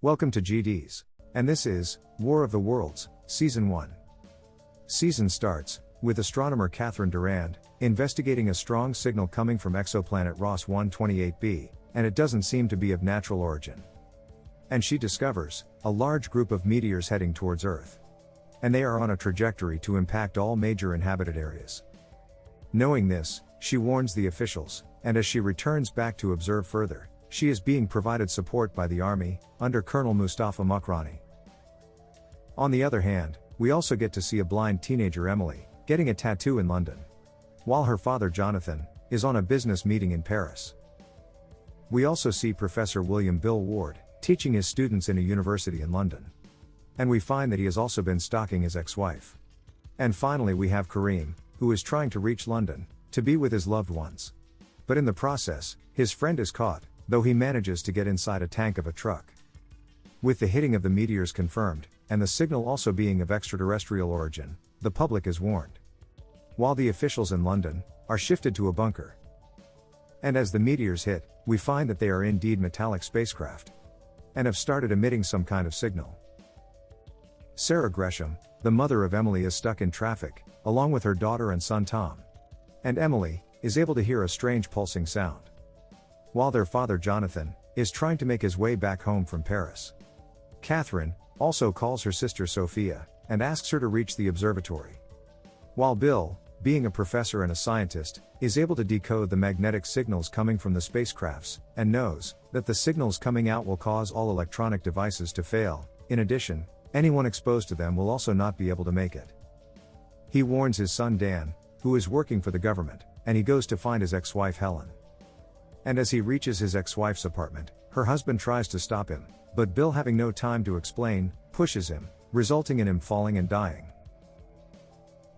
Welcome to GDs. And this is War of the Worlds, Season 1. Season starts with astronomer Catherine Durand investigating a strong signal coming from exoplanet Ross 128b, and it doesn't seem to be of natural origin. And she discovers a large group of meteors heading towards Earth. And they are on a trajectory to impact all major inhabited areas. Knowing this, she warns the officials, and as she returns back to observe further, she is being provided support by the army, under Colonel Mustafa Mukrani. On the other hand, we also get to see a blind teenager Emily, getting a tattoo in London. While her father Jonathan, is on a business meeting in Paris. We also see Professor William Bill Ward, teaching his students in a university in London. And we find that he has also been stalking his ex-wife. And finally we have Kareem, who is trying to reach London, to be with his loved ones. But in the process, his friend is caught, though he manages to get inside a tank of a truck. With the hitting of the meteors confirmed, and the signal also being of extraterrestrial origin, the public is warned. While the officials in London are shifted to a bunker. And as the meteors hit, we find that they are indeed metallic spacecraft. And have started emitting some kind of signal. Sarah Gresham, the mother of Emily, is stuck in traffic, along with her daughter and son Tom. And Emily is able to hear a strange pulsing sound. While their father Jonathan is trying to make his way back home from Paris. Catherine also calls her sister Sophia and asks her to reach the observatory. While Bill, being a professor and a scientist, is able to decode the magnetic signals coming from the spacecrafts and knows that the signals coming out will cause all electronic devices to fail. In addition, anyone exposed to them will also not be able to make it. He warns his son Dan, who is working for the government, and he goes to find his ex-wife Helen. And as he reaches his ex-wife's apartment, her husband tries to stop him, but Bill, having no time to explain, pushes him, resulting in him falling and dying.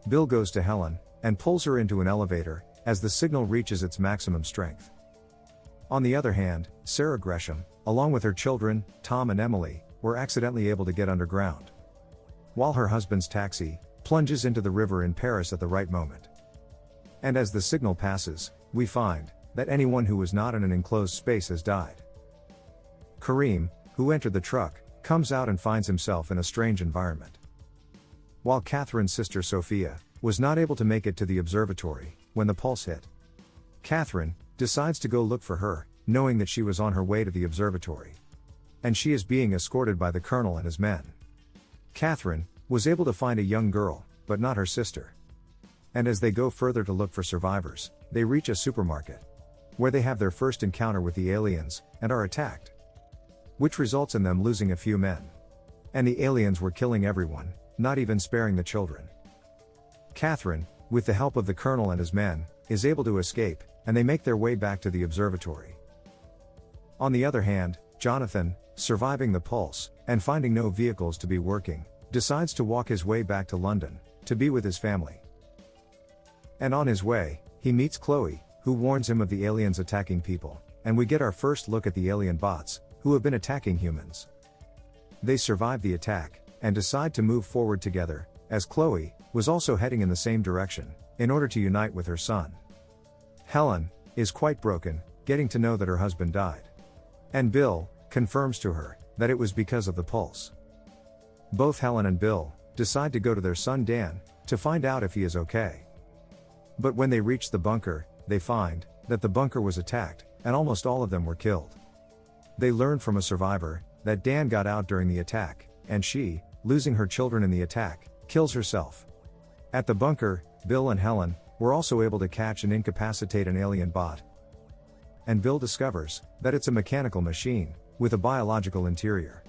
Bill goes to Helen, and pulls her into an elevator, as the signal reaches its maximum strength. On the other hand, Sarah Gresham, along with her children, Tom and Emily, were accidentally able to get underground. While her husband's taxi plunges into the river in Paris at the right moment. And as the signal passes, we find that anyone who was not in an enclosed space has died. Kareem, who entered the truck, comes out and finds himself in a strange environment. While Catherine's sister Sophia was not able to make it to the observatory when the pulse hit. Catherine decides to go look for her, knowing that she was on her way to the observatory. And she is being escorted by the colonel and his men. Catherine was able to find a young girl, but not her sister. And as they go further to look for survivors, they reach a supermarket, where they have their first encounter with the aliens, and are attacked. Which results in them losing a few men. And the aliens were killing everyone, not even sparing the children. Catherine, with the help of the colonel and his men, is able to escape, and they make their way back to the observatory. On the other hand, Jonathan, surviving the pulse, and finding no vehicles to be working, decides to walk his way back to London, to be with his family. And on his way, he meets Chloe, who warns him of the aliens attacking people, and we get our first look at the alien bots, who have been attacking humans. They survive the attack, and decide to move forward together, as Chloe was also heading in the same direction, in order to unite with her son. Helen is quite broken, getting to know that her husband died. And Bill confirms to her that it was because of the pulse. Both Helen and Bill decide to go to their son Dan, to find out if he is okay. But when they reach the bunker, they find that the bunker was attacked, and almost all of them were killed. They learn from a survivor that Dan got out during the attack, and she, losing her children in the attack, kills herself. At the bunker, Bill and Helen were also able to catch and incapacitate an alien bot. And Bill discovers that it's a mechanical machine with a biological interior.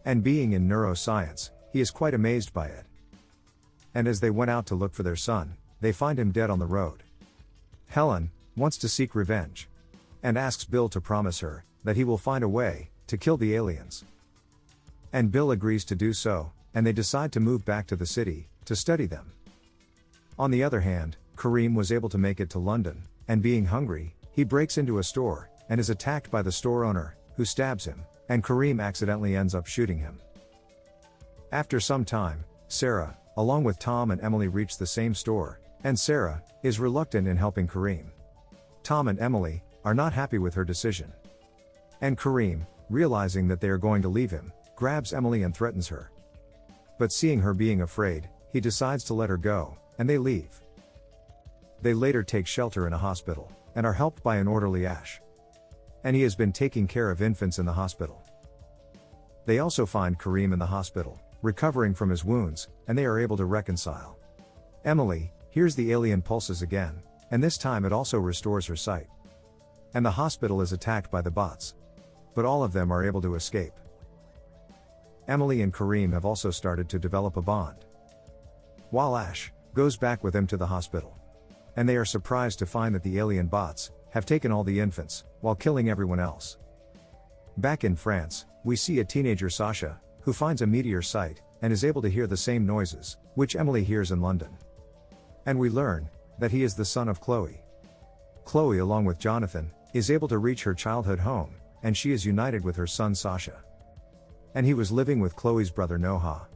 And being in neuroscience, he is quite amazed by it. And as they went out to look for their son, they find him dead on the road. Helen wants to seek revenge, and asks Bill to promise her that he will find a way to kill the aliens. And Bill agrees to do so, and they decide to move back to the city to study them. On the other hand, Kareem was able to make it to London, and being hungry, he breaks into a store and is attacked by the store owner, who stabs him, and Kareem accidentally ends up shooting him. After some time, Sarah, along with Tom and Emily, reach the same store, and Sarah is reluctant in helping Kareem. Tom and Emily are not happy with her decision. And Kareem realizing that they are going to leave him, grabs Emily and threatens her. But seeing her being afraid, he decides to let her go, and they leave. They later take shelter in a hospital, and are helped by an orderly Ash. And he has been taking care of infants in the hospital. They also find Kareem in the hospital, recovering from his wounds, and they are able to reconcile. Emily hears the alien pulses again, and this time it also restores her sight. And the hospital is attacked by the bots. But all of them are able to escape. Emily and Kareem have also started to develop a bond. While Ash goes back with them to the hospital. And they are surprised to find that the alien bots have taken all the infants, while killing everyone else. Back in France, we see a teenager Sasha, who finds a meteor site, and is able to hear the same noises, which Emily hears in London. And we learn that he is the son of Chloe. Chloe, along with Jonathan, is able to reach her childhood home, and she is united with her son Sasha. And he was living with Chloe's brother Noah.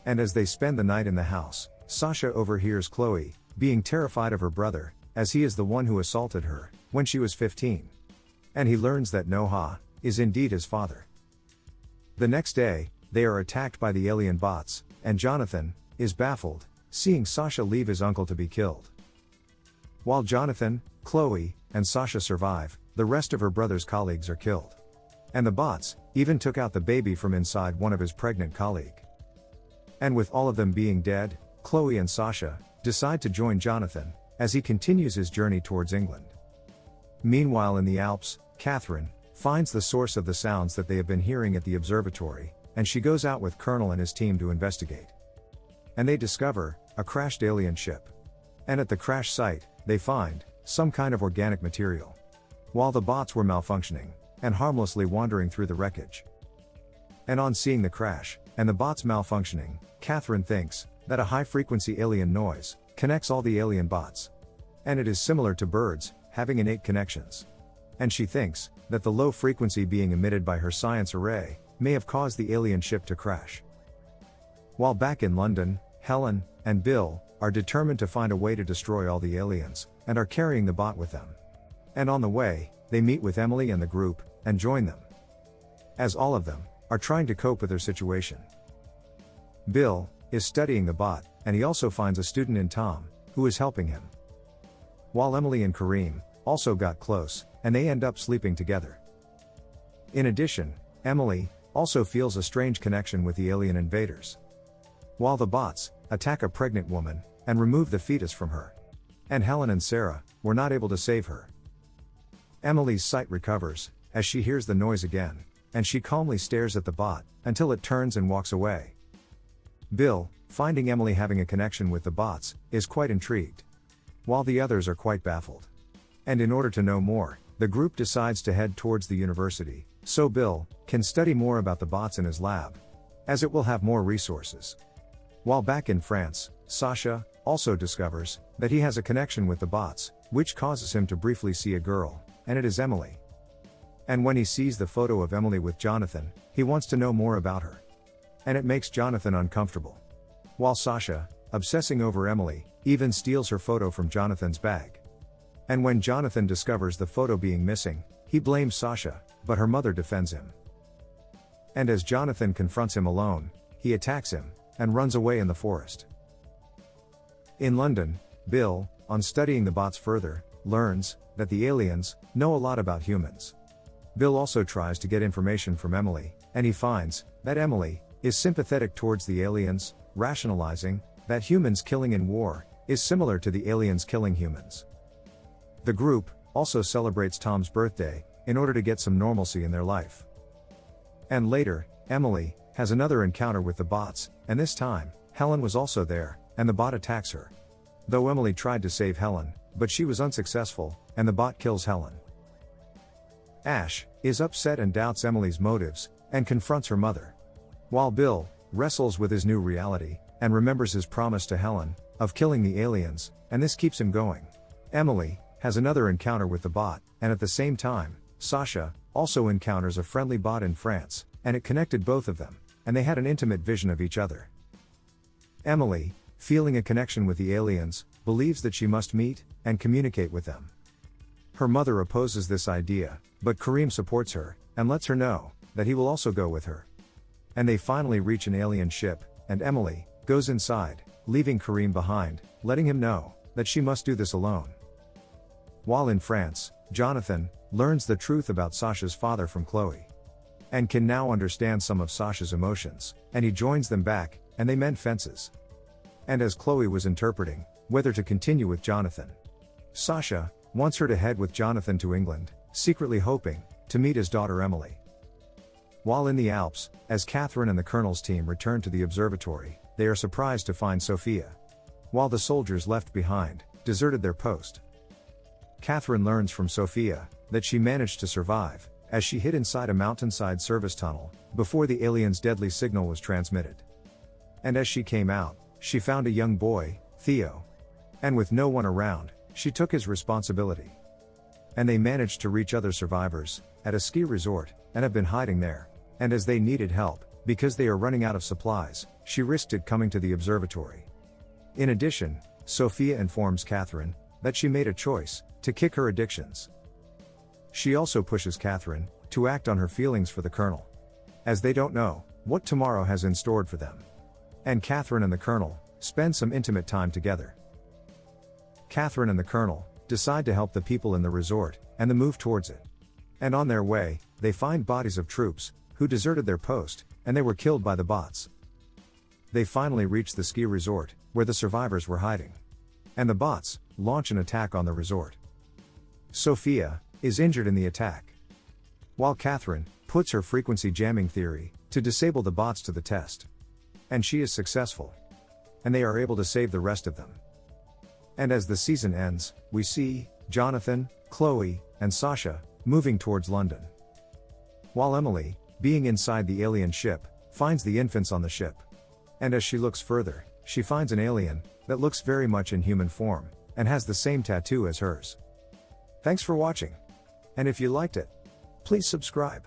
And as they spend the night in the house, Sasha overhears Chloe being terrified of her brother, as he is the one who assaulted her when she was 15. And he learns that Noah is indeed his father. The next day, they are attacked by the alien bots, and Jonathan is baffled, seeing Sasha leave his uncle to be killed. While Jonathan, Chloe, and Sasha survive, the rest of her brother's colleagues are killed. And the bots even took out the baby from inside one of his pregnant colleague. And with all of them being dead, Chloe and Sasha decide to join Jonathan as he continues his journey towards England. Meanwhile in the Alps, Catherine finds the source of the sounds that they have been hearing at the observatory, and she goes out with Colonel and his team to investigate. And they discover a crashed alien ship. And at the crash site, they find some kind of organic material. While the bots were malfunctioning and harmlessly wandering through the wreckage. And on seeing the crash and the bots malfunctioning, Catherine thinks that a high-frequency alien noise connects all the alien bots. And it is similar to birds having innate connections. And she thinks that the low frequency being emitted by her science array may have caused the alien ship to crash. While back in London, Helen and Bill are determined to find a way to destroy all the aliens, and are carrying the bot with them. And on the way, they meet with Emily and the group, and join them. As all of them are trying to cope with their situation. Bill is studying the bot, and he also finds a student in Tom, who is helping him. While Emily and Kareem also got close, and they end up sleeping together. In addition, Emily also feels a strange connection with the alien invaders. While the bots attack a pregnant woman and remove the fetus from her. And Helen and Sarah were not able to save her. Emily's sight recovers as she hears the noise again, and she calmly stares at the bot until it turns and walks away. Bill, finding Emily having a connection with the bots, is quite intrigued, while the others are quite baffled. And in order to know more, the group decides to head towards the university, so Bill can study more about the bots in his lab, as it will have more resources. While back in France, Sasha also discovers that he has a connection with the bots, which causes him to briefly see a girl, and it is Emily. And when he sees the photo of Emily with Jonathan, he wants to know more about her. And it makes Jonathan uncomfortable. While Sasha, obsessing over Emily, even steals her photo from Jonathan's bag. And when Jonathan discovers the photo being missing, he blames Sasha, but her mother defends him. And as Jonathan confronts him alone, he attacks him, and runs away in the forest. In London, Bill, on studying the bots further, learns that the aliens know a lot about humans. Bill also tries to get information from Emily, and he finds that Emily is sympathetic towards the aliens, rationalizing that humans killing in war is similar to the aliens killing humans. The group also celebrates Tom's birthday in order to get some normalcy in their life. And later, Emily has another encounter with the bots, and this time, Helen was also there, and the bot attacks her. Though Emily tried to save Helen, but she was unsuccessful, and the bot kills Helen. Ash is upset and doubts Emily's motives, and confronts her mother. While Bill wrestles with his new reality, and remembers his promise to Helen of killing the aliens, and this keeps him going. Emily has another encounter with the bot, and at the same time, Sasha also encounters a friendly bot in France, and it connected both of them, and they had an intimate vision of each other. Emily, feeling a connection with the aliens, believes that she must meet and communicate with them. Her mother opposes this idea, but Kareem supports her, and lets her know that he will also go with her. And they finally reach an alien ship, and Emily goes inside, leaving Kareem behind, letting him know that she must do this alone. While in France, Jonathan learns the truth about Sasha's father from Chloe, and can now understand some of Sasha's emotions, and he joins them back, and they mend fences. And as Chloe was interpreting whether to continue with Jonathan, Sasha wants her to head with Jonathan to England, secretly hoping to meet his daughter Emily. While in the Alps, as Catherine and the Colonel's team return to the observatory, they are surprised to find Sophia, while the soldiers left behind deserted their post. Catherine learns from Sophia that she managed to survive, as she hid inside a mountainside service tunnel before the alien's deadly signal was transmitted. And as she came out, she found a young boy, Theo. And with no one around, she took his responsibility. And they managed to reach other survivors at a ski resort, and have been hiding there. And as they needed help, because they are running out of supplies, she risked it coming to the observatory. In addition, Sophia informs Catherine that she made a choice to kick her addictions. She also pushes Catherine to act on her feelings for the Colonel, as they don't know what tomorrow has in store for them. And Catherine and the Colonel spend some intimate time together. Catherine and the Colonel decide to help the people in the resort, and they move towards it. And on their way, they find bodies of troops who deserted their post, and they were killed by the bots. They finally reach the ski resort, where the survivors were hiding. And the bots launch an attack on the resort. Sophia is injured in the attack, while Catherine puts her frequency jamming theory to disable the bots to the test. And she is successful. And they are able to save the rest of them. And as the season ends, we see Jonathan, Chloe, and Sasha moving towards London, while Emily, being inside the alien ship, finds the infants on the ship. And as she looks further, she finds an alien that looks very much in human form, and has the same tattoo as hers. Thanks for watching. And if you liked it, please subscribe.